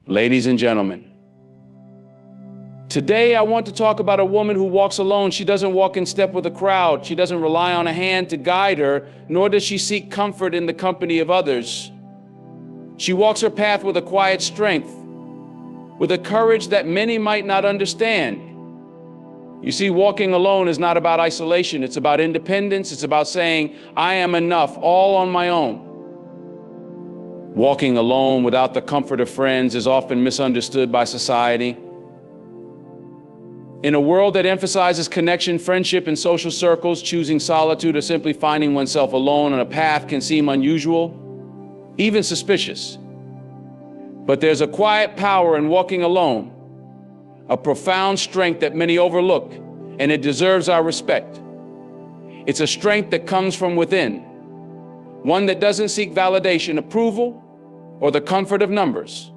Ladies and gentlemen, today I want to talk about a woman who walks alone. She doesn't walk in step with the crowd. She doesn't rely on a hand to guide her, nor does she seek comfort in the company of others. She walks her path with a quiet strength, with a courage that many might not understand. You see, walking alone is not about isolation. It's about independence. It's about saying, I am enough, all on my own. Walking alone without the comfort of friends is often misunderstood by society. In a world that emphasizes connection, friendship, and social circles, choosing solitude or simply finding oneself alone on a path can seem unusual, even suspicious. But there's a quiet power in walking alone, a profound strength that many overlook, and it deserves our respect. It's a strength that comes from within, one that doesn't seek validation, approval, or the comfort of numbers.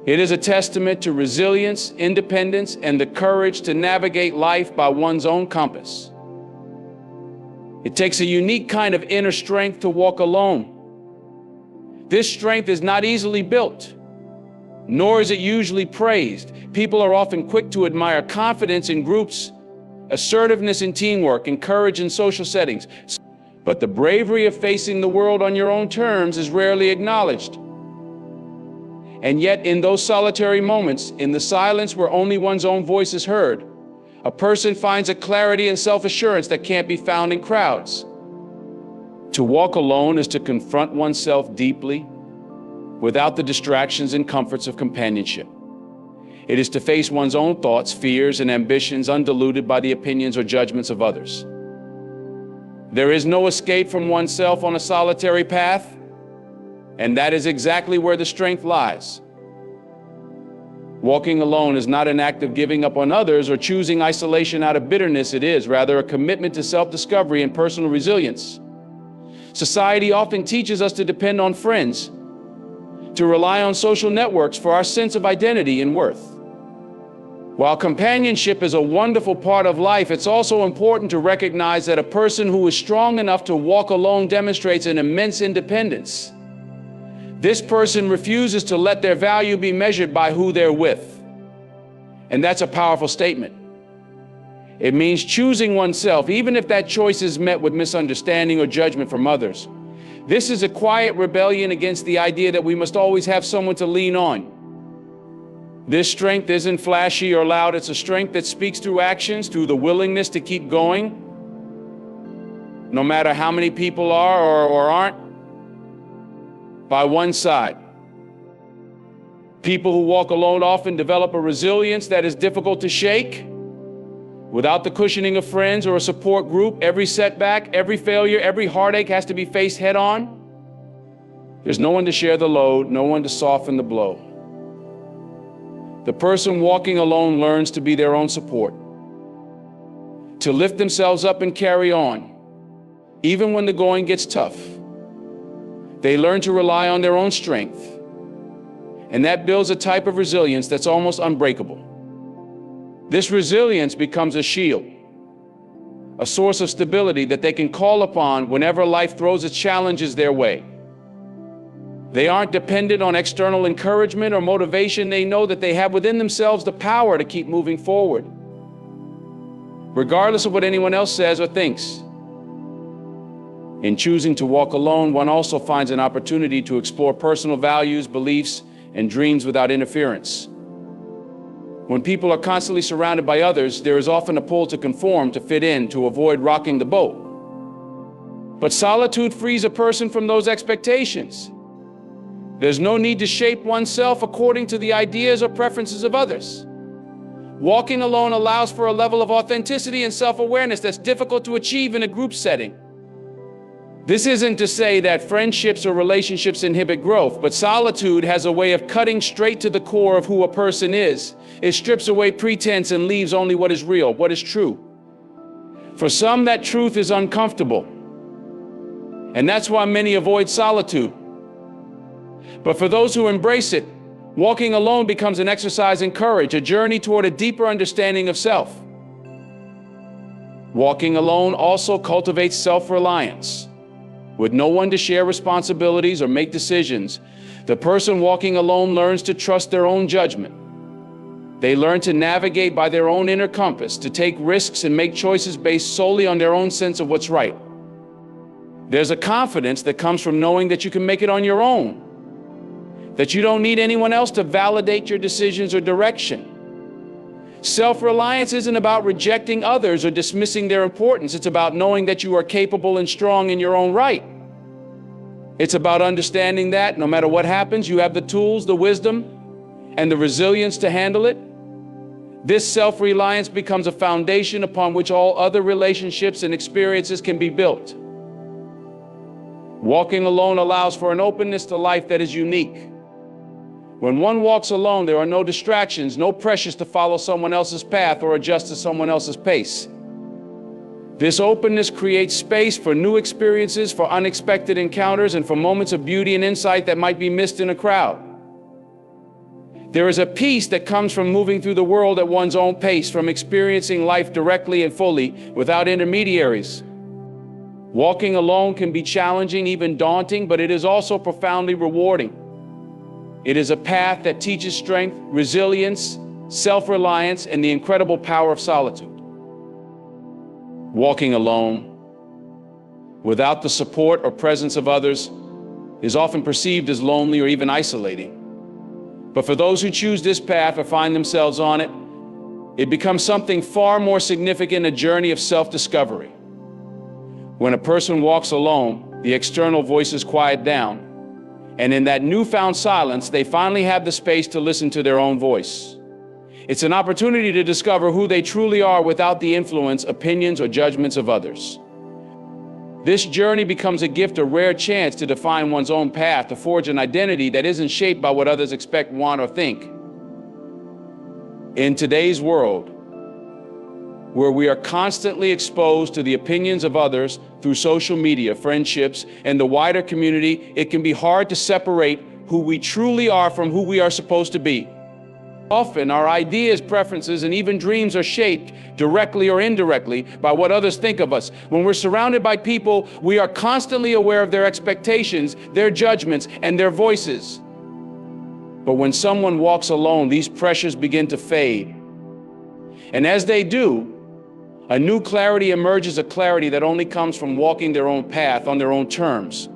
It is a testament to resilience, independence, and the courage to navigate life by one's own compass. It takes a unique kind of inner strength to walk alone. This strength is not easily built, nor is it usually praised. People are often quick to admire confidence in groups, assertiveness in teamwork, and courage in social settings. But the bravery of facing the world on your own terms is rarely acknowledged. And yet, in those solitary moments, in the silence where only one's own voice is heard, a person finds a clarity and self-assurance that can't be found in crowds. To walk alone is to confront oneself deeply, without the distractions and comforts of companionship. It is to face one's own thoughts, fears, and ambitions undiluted by the opinions or judgments of others. There is no escape from oneself on a solitary path, and that is exactly where the strength lies. Walking alone is not an act of giving up on others or choosing isolation out of bitterness. It is rather a commitment to self-discovery and personal resilience. Society often teaches us to depend on friends, to rely on social networks for our sense of identity and worth. While companionship is a wonderful part of life, it's also important to recognize that a person who is strong enough to walk alone demonstrates an immense independence. This person refuses to let their value be measured by who they're with. And that's a powerful statement. It means choosing oneself, even if that choice is met with misunderstanding or judgment from others. This is a quiet rebellion against the idea that we must always have someone to lean on. This strength isn't flashy or loud. It's a strength that speaks through actions, through the willingness to keep going, no matter how many people are or aren't by one side. People who walk alone often develop a resilience that is difficult to shake. Without the cushioning of friends or a support group, every setback, every failure, every heartache has to be faced head on. There's no one to share the load, no one to soften the blow. The person walking alone learns to be their own support, to lift themselves up and carry on, even when the going gets tough. They learn to rely on their own strength, and that builds a type of resilience that's almost unbreakable. This resilience becomes a shield, a source of stability that they can call upon whenever life throws its challenges their way. They aren't dependent on external encouragement or motivation. They know that they have within themselves the power to keep moving forward, regardless of what anyone else says or thinks. In choosing to walk alone, one also finds an opportunity to explore personal values, beliefs, and dreams without interference. When people are constantly surrounded by others, there is often a pull to conform, to fit in, to avoid rocking the boat. But solitude frees a person from those expectations. There's no need to shape oneself according to the ideas or preferences of others. Walking alone allows for a level of authenticity and self-awareness that's difficult to achieve in a group setting. This isn't to say that friendships or relationships inhibit growth, but solitude has a way of cutting straight to the core of who a person is. It strips away pretense and leaves only what is real, what is true. For some, that truth is uncomfortable, and that's why many avoid solitude. But for those who embrace it, walking alone becomes an exercise in courage, a journey toward a deeper understanding of self. Walking alone also cultivates self-reliance. With no one to share responsibilities or make decisions, The person walking alone learns to trust their own judgment. They learn to navigate by their own inner compass, to take risks and make choices based solely on their own sense of what's right. There's a confidence that comes from knowing that you can make it on your own, that you don't need anyone else to validate your decisions or direction. Self-reliance isn't about rejecting others or dismissing their importance. It's about knowing that you are capable and strong in your own right. It's about understanding that no matter what happens, you have the tools, the wisdom, and the resilience to handle it. This self-reliance becomes a foundation upon which all other relationships and experiences can be built. Walking alone allows for an openness to life that is unique. When one walks alone, there are no distractions, no pressures to follow someone else's path or adjust to someone else's pace. This openness creates space for new experiences, for unexpected encounters, and for moments of beauty and insight that might be missed in a crowd. There is a peace that comes from moving through the world at one's own pace, from experiencing life directly and fully without intermediaries. Walking alone can be challenging, even daunting, but it is also profoundly rewarding. It is a path that teaches strength, resilience, self-reliance, and the incredible power of solitude. Walking alone, without the support or presence of others, is often perceived as lonely or even isolating. But for those who choose this path or find themselves on it, it becomes something far more significant, a journey of self-discovery. When a person walks alone, the external voices quiet down, and in that newfound silence, they finally have the space to listen to their own voice. It's an opportunity to discover who they truly are without the influence, opinions, or judgments of others. This journey becomes a gift, a rare chance to define one's own path, to forge an identity that isn't shaped by what others expect, want, or think. In today's world, where we are constantly exposed to the opinions of others through social media, friendships, and the wider community, it can be hard to separate who we truly are from who we are supposed to be. Often, our ideas, preferences, and even dreams are shaped directly or indirectly by what others think of us. When we're surrounded by people, we are constantly aware of their expectations, their judgments, and their voices. But when someone walks alone, these pressures begin to fade. And as they do, a new clarity emerges, a clarity that only comes from walking their own path on their own terms.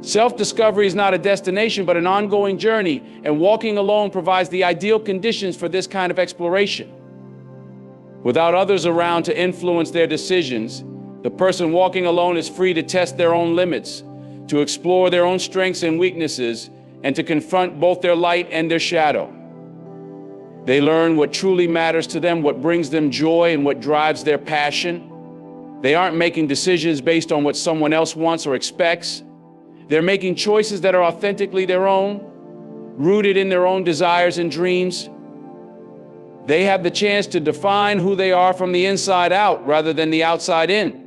Self-discovery is not a destination, but an ongoing journey, and walking alone provides the ideal conditions for this kind of exploration. Without others around to influence their decisions, the person walking alone is free to test their own limits, to explore their own strengths and weaknesses, and to confront both their light and their shadow. They learn what truly matters to them, what brings them joy, and what drives their passion. They aren't making decisions based on what someone else wants or expects. They're making choices that are authentically their own, rooted in their own desires and dreams. They have the chance to define who they are from the inside out rather than the outside in.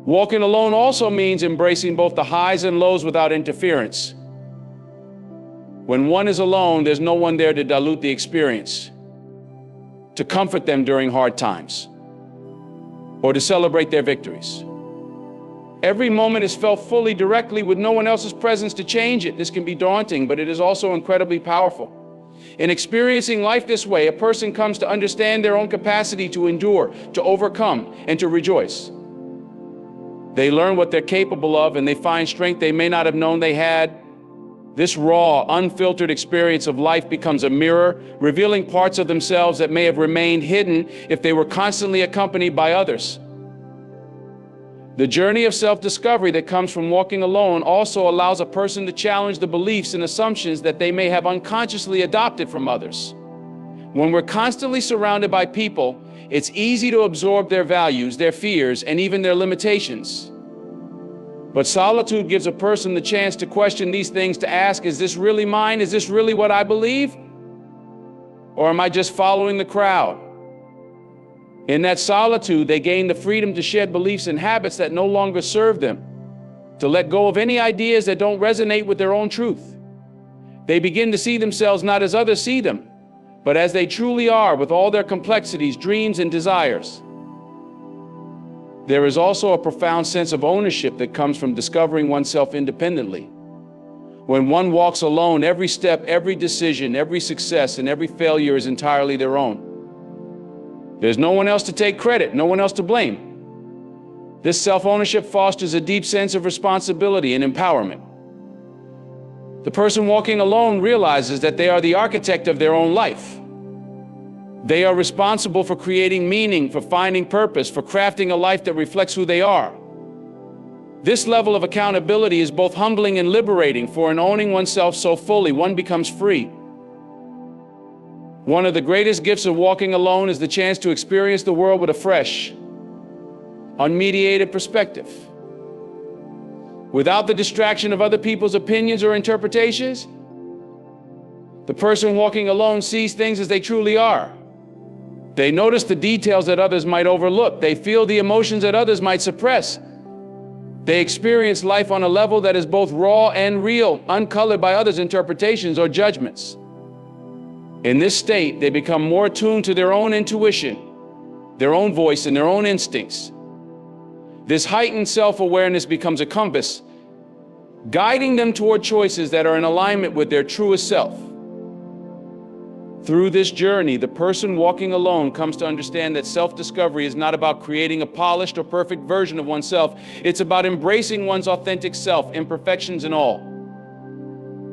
Walking alone also means embracing both the highs and lows without interference. When one is alone, there's no one there to dilute the experience, to comfort them during hard times, or to celebrate their victories. Every moment is felt fully, directly, with no one else's presence to change it. This can be daunting, but it is also incredibly powerful. In experiencing life this way, a person comes to understand their own capacity to endure, to overcome, and to rejoice. They learn what they're capable of, and they find strength they may not have known they had. This raw, unfiltered experience of life becomes a mirror, revealing parts of themselves that may have remained hidden if they were constantly accompanied by others. The journey of self-discovery that comes from walking alone also allows a person to challenge the beliefs and assumptions that they may have unconsciously adopted from others. When we're constantly surrounded by people, it's easy to absorb their values, their fears, and even their limitations. But solitude gives a person the chance to question these things, to ask, is this really mine? Is this really what I believe? Or am I just following the crowd? In that solitude, they gain the freedom to shed beliefs and habits that no longer serve them, to let go of any ideas that don't resonate with their own truth. They begin to see themselves not as others see them, but as they truly are, with all their complexities, dreams, and desires. There is also a profound sense of ownership that comes from discovering oneself independently. When one walks alone, every step, every decision, every success, and every failure is entirely their own. There's no one else to take credit, no one else to blame. This self-ownership fosters a deep sense of responsibility and empowerment. The person walking alone realizes that they are the architect of their own life. They are responsible for creating meaning, for finding purpose, for crafting a life that reflects who they are. This level of accountability is both humbling and liberating, for in owning oneself so fully, one becomes free. One of the greatest gifts of walking alone is the chance to experience the world with a fresh, unmediated perspective. Without the distraction of other people's opinions or interpretations, the person walking alone sees things as they truly are. They notice the details that others might overlook. They feel the emotions that others might suppress. They experience life on a level that is both raw and real, uncolored by others' interpretations or judgments. In this state, they become more attuned to their own intuition, their own voice, and their own instincts. This heightened self-awareness becomes a compass, guiding them toward choices that are in alignment with their truest self. Through this journey, the person walking alone comes to understand that self-discovery is not about creating a polished or perfect version of oneself. It's about embracing one's authentic self, imperfections and all.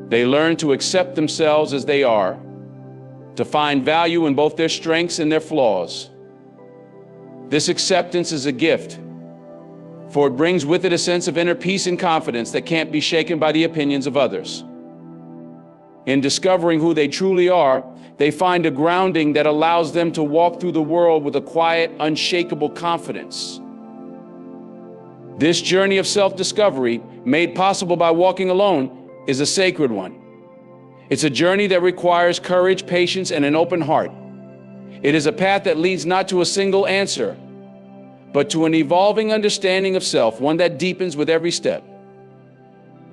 They learn to accept themselves as they are, to find value in both their strengths and their flaws. This acceptance is a gift, for it brings with it a sense of inner peace and confidence that can't be shaken by the opinions of others. In discovering who they truly are, they find a grounding that allows them to walk through the world with a quiet, unshakable confidence. This journey of self-discovery, made possible by walking alone, is a sacred one. It's a journey that requires courage, patience, and an open heart. It is a path that leads not to a single answer, but to an evolving understanding of self, one that deepens with every step.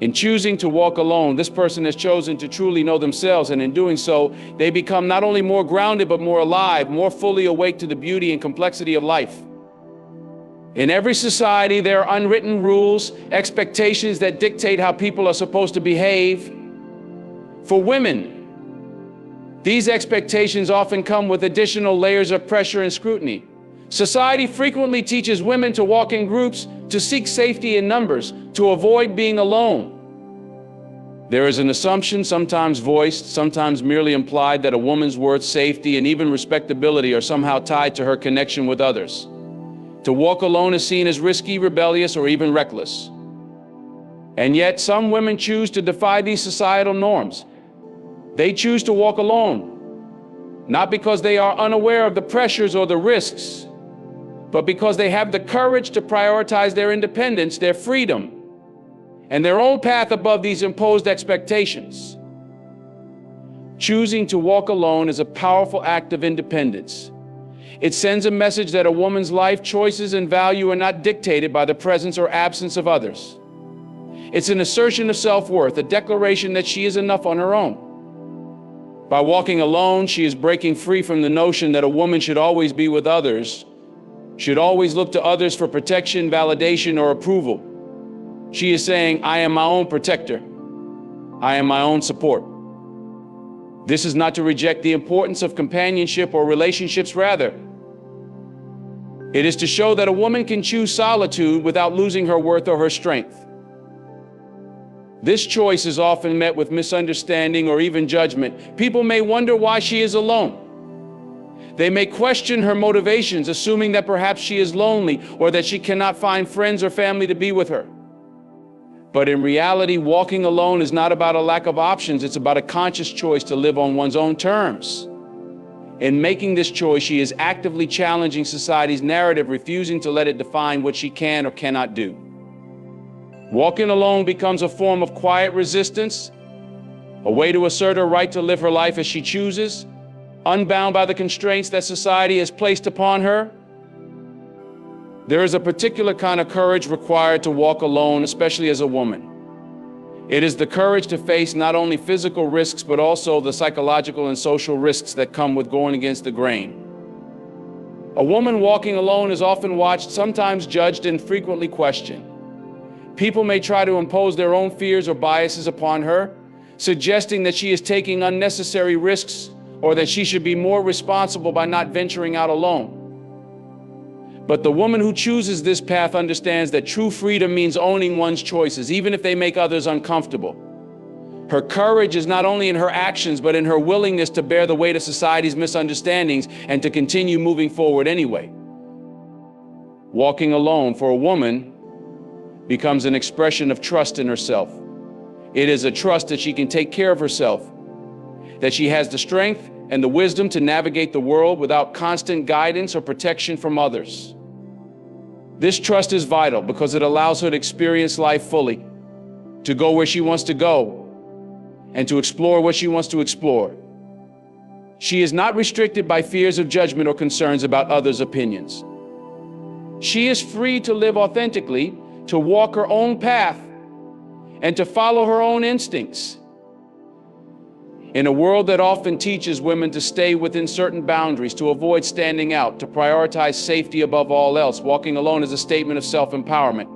In choosing to walk alone, this person has chosen to truly know themselves, and in doing so, they become not only more grounded, but more alive, more fully awake to the beauty and complexity of life. In every society, there are unwritten rules, expectations that dictate how people are supposed to behave. For women, these expectations often come with additional layers of pressure and scrutiny. Society frequently teaches women to walk in groups, to seek safety in numbers, to avoid being alone. There is an assumption, sometimes voiced, sometimes merely implied, that a woman's worth, safety, and even respectability are somehow tied to her connection with others. To walk alone is seen as risky, rebellious, or even reckless. And yet, some women choose to defy these societal norms. They choose to walk alone, not because they are unaware of the pressures or the risks, but because they have the courage to prioritize their independence, their freedom, and their own path above these imposed expectations. Choosing to walk alone is a powerful act of independence. It sends a message that a woman's life choices and value are not dictated by the presence or absence of others. It's an assertion of self-worth, a declaration that she is enough on her own. By walking alone, she is breaking free from the notion that a woman should always be with others, should always look to others for protection, validation, or approval. She is saying, I am my own protector. I am my own support. This is not to reject the importance of companionship or relationships, rather. It is to show that a woman can choose solitude without losing her worth or her strength. This choice is often met with misunderstanding or even judgment. People may wonder why she is alone. They may question her motivations, assuming that perhaps she is lonely or that she cannot find friends or family to be with her. But in reality, walking alone is not about a lack of options. It's about a conscious choice to live on one's own terms. In making this choice, she is actively challenging society's narrative, refusing to let it define what she can or cannot do. Walking alone becomes a form of quiet resistance, a way to assert her right to live her life as she chooses, unbound by the constraints that society has placed upon her. There is a particular kind of courage required to walk alone, especially as a woman. It is the courage to face not only physical risks, but also the psychological and social risks that come with going against the grain. A woman walking alone is often watched, sometimes judged, and frequently questioned. People may try to impose their own fears or biases upon her, suggesting that she is taking unnecessary risks or that she should be more responsible by not venturing out alone. But the woman who chooses this path understands that true freedom means owning one's choices, even if they make others uncomfortable. Her courage is not only in her actions, but in her willingness to bear the weight of society's misunderstandings and to continue moving forward anyway. Walking alone for a woman becomes an expression of trust in herself. It is a trust that she can take care of herself, that she has the strength and the wisdom to navigate the world without constant guidance or protection from others. This trust is vital because it allows her to experience life fully, to go where she wants to go, and to explore what she wants to explore. She is not restricted by fears of judgment or concerns about others' opinions. She is free to live authentically, to walk her own path, and to follow her own instincts. In a world that often teaches women to stay within certain boundaries, to avoid standing out, to prioritize safety above all else, walking alone is a statement of self-empowerment.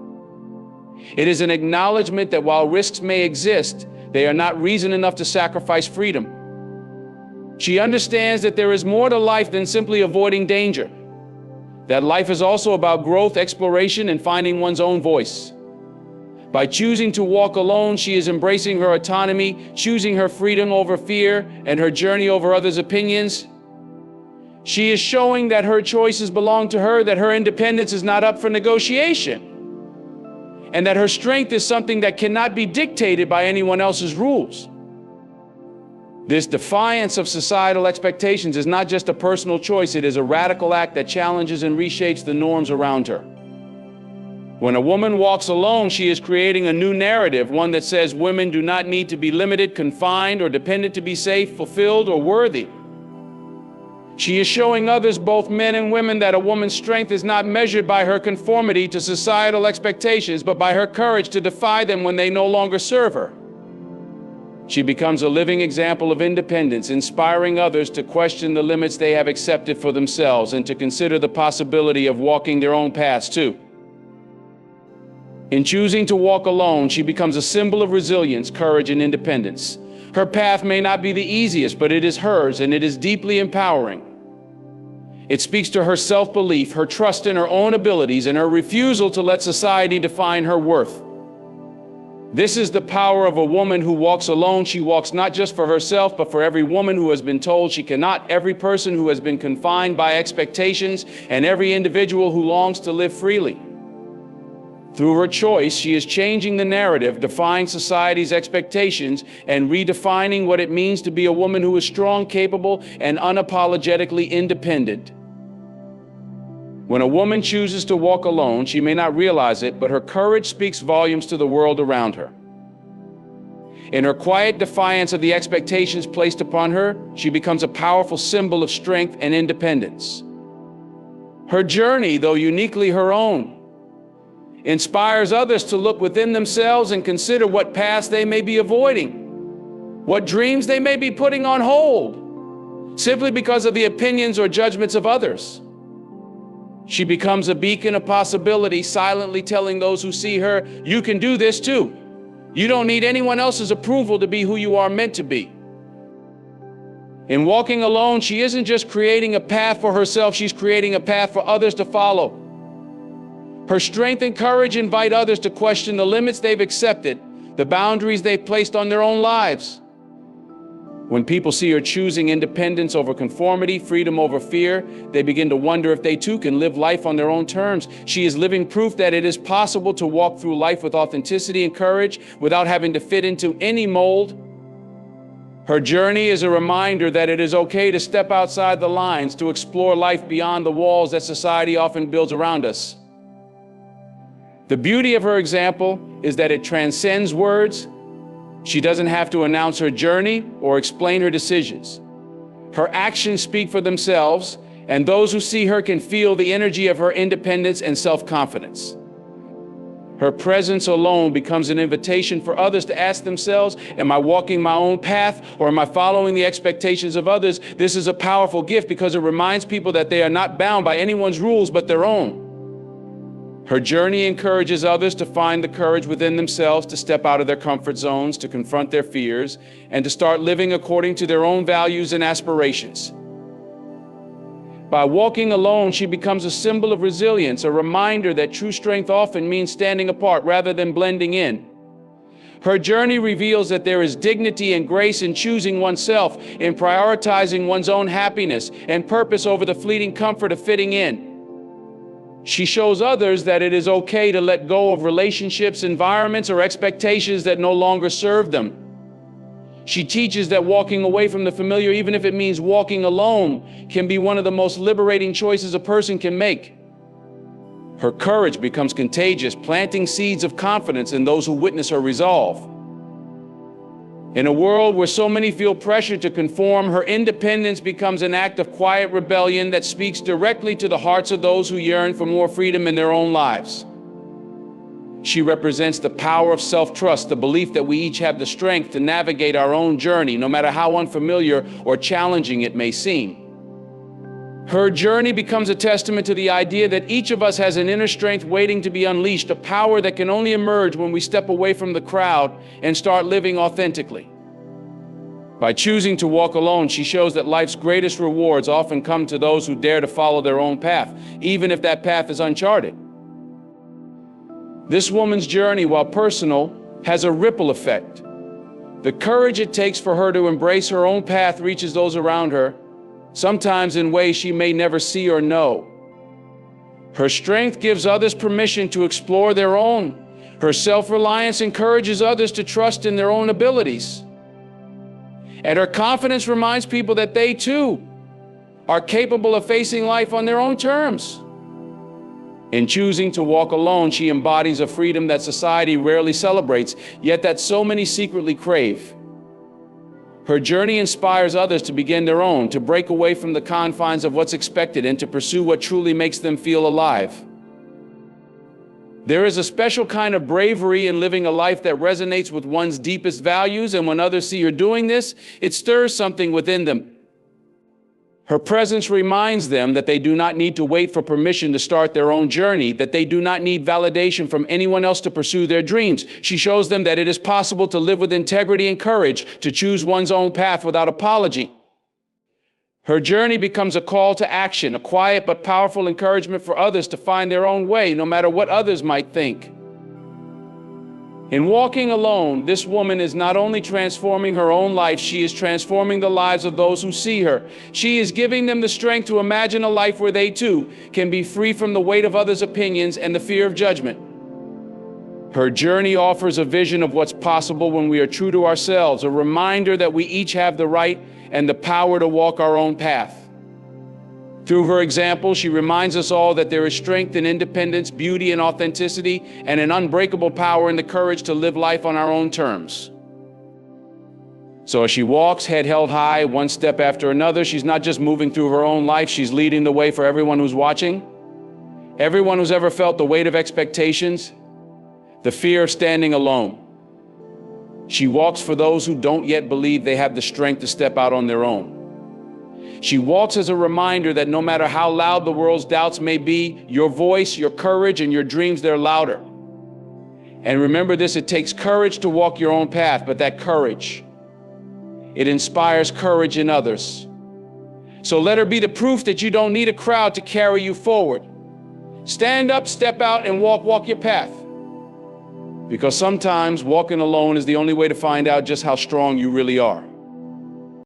It is an acknowledgement that while risks may exist, they are not reason enough to sacrifice freedom. She understands that there is more to life than simply avoiding danger, that life is also about growth, exploration, and finding one's own voice. By choosing to walk alone, she is embracing her autonomy, choosing her freedom over fear and her journey over others' opinions. She is showing that her choices belong to her, that her independence is not up for negotiation, and that her strength is something that cannot be dictated by anyone else's rules. This defiance of societal expectations is not just a personal choice, it is a radical act that challenges and reshapes the norms around her. When a woman walks alone, she is creating a new narrative, one that says women do not need to be limited, confined, or dependent to be safe, fulfilled, or worthy. She is showing others, both men and women, that a woman's strength is not measured by her conformity to societal expectations, but by her courage to defy them when they no longer serve her. She becomes a living example of independence, inspiring others to question the limits they have accepted for themselves and to consider the possibility of walking their own paths too. In choosing to walk alone, she becomes a symbol of resilience, courage, and independence. Her path may not be the easiest, but it is hers, and it is deeply empowering. It speaks to her self-belief, her trust in her own abilities, and her refusal to let society define her worth. This is the power of a woman who walks alone. She walks not just for herself, but for every woman who has been told she cannot, every person who has been confined by expectations, and every individual who longs to live freely. Through her choice, she is changing the narrative, defying society's expectations, and redefining what it means to be a woman who is strong, capable, and unapologetically independent. When a woman chooses to walk alone, she may not realize it, but her courage speaks volumes to the world around her. In her quiet defiance of the expectations placed upon her, she becomes a powerful symbol of strength and independence. Her journey, though uniquely her own, inspires others to look within themselves and consider what paths they may be avoiding, what dreams they may be putting on hold, simply because of the opinions or judgments of others. She becomes a beacon of possibility, silently telling those who see her, you can do this too. You don't need anyone else's approval to be who you are meant to be. In walking alone, she isn't just creating a path for herself, she's creating a path for others to follow. Her strength and courage invite others to question the limits they've accepted, the boundaries they've placed on their own lives. When people see her choosing independence over conformity, freedom over fear, they begin to wonder if they too can live life on their own terms. She is living proof that it is possible to walk through life with authenticity and courage without having to fit into any mold. Her journey is a reminder that it is okay to step outside the lines, to explore life beyond the walls that society often builds around us. The beauty of her example is that it transcends words. She doesn't have to announce her journey or explain her decisions. Her actions speak for themselves, and those who see her can feel the energy of her independence and self-confidence. Her presence alone becomes an invitation for others to ask themselves, am I walking my own path, or am I following the expectations of others? This is a powerful gift because it reminds people that they are not bound by anyone's rules but their own. Her journey encourages others to find the courage within themselves to step out of their comfort zones, to confront their fears, and to start living according to their own values and aspirations. By walking alone, she becomes a symbol of resilience, a reminder that true strength often means standing apart rather than blending in. Her journey reveals that there is dignity and grace in choosing oneself, in prioritizing one's own happiness and purpose over the fleeting comfort of fitting in. She shows others that it is okay to let go of relationships, environments, or expectations that no longer serve them. She teaches that walking away from the familiar, even if it means walking alone, can be one of the most liberating choices a person can make. Her courage becomes contagious, planting seeds of confidence in those who witness her resolve. In a world where so many feel pressure to conform, her independence becomes an act of quiet rebellion that speaks directly to the hearts of those who yearn for more freedom in their own lives. She represents the power of self-trust, the belief that we each have the strength to navigate our own journey, no matter how unfamiliar or challenging it may seem. Her journey becomes a testament to the idea that each of us has an inner strength waiting to be unleashed, a power that can only emerge when we step away from the crowd and start living authentically. By choosing to walk alone, she shows that life's greatest rewards often come to those who dare to follow their own path, even if that path is uncharted. This woman's journey, while personal, has a ripple effect. The courage it takes for her to embrace her own path reaches those around her, sometimes in ways she may never see or know. Her strength gives others permission to explore their own. Her self-reliance encourages others to trust in their own abilities. And her confidence reminds people that they too are capable of facing life on their own terms. In choosing to walk alone, she embodies a freedom that society rarely celebrates, yet that so many secretly crave. Her journey inspires others to begin their own, to break away from the confines of what's expected and to pursue what truly makes them feel alive. There is a special kind of bravery in living a life that resonates with one's deepest values, and when others see her doing this, it stirs something within them. Her presence reminds them that they do not need to wait for permission to start their own journey, that they do not need validation from anyone else to pursue their dreams. She shows them that it is possible to live with integrity and courage, to choose one's own path without apology. Her journey becomes a call to action, a quiet but powerful encouragement for others to find their own way, no matter what others might think. In walking alone, this woman is not only transforming her own life, she is transforming the lives of those who see her. She is giving them the strength to imagine a life where they too can be free from the weight of others' opinions and the fear of judgment. Her journey offers a vision of what's possible when we are true to ourselves, a reminder that we each have the right and the power to walk our own path. Through her example, she reminds us all that there is strength in independence, beauty in authenticity, and an unbreakable power in the courage to live life on our own terms. So as she walks, head held high, one step after another, she's not just moving through her own life, she's leading the way for everyone who's watching. Everyone who's ever felt the weight of expectations, the fear of standing alone. She walks for those who don't yet believe they have the strength to step out on their own. She walks as a reminder that no matter how loud the world's doubts may be, your voice, your courage, and your dreams, they're louder. And remember this, it takes courage to walk your own path, but that courage, it inspires courage in others. So let her be the proof that you don't need a crowd to carry you forward. Stand up, step out, and walk your path. Because sometimes walking alone is the only way to find out just how strong you really are.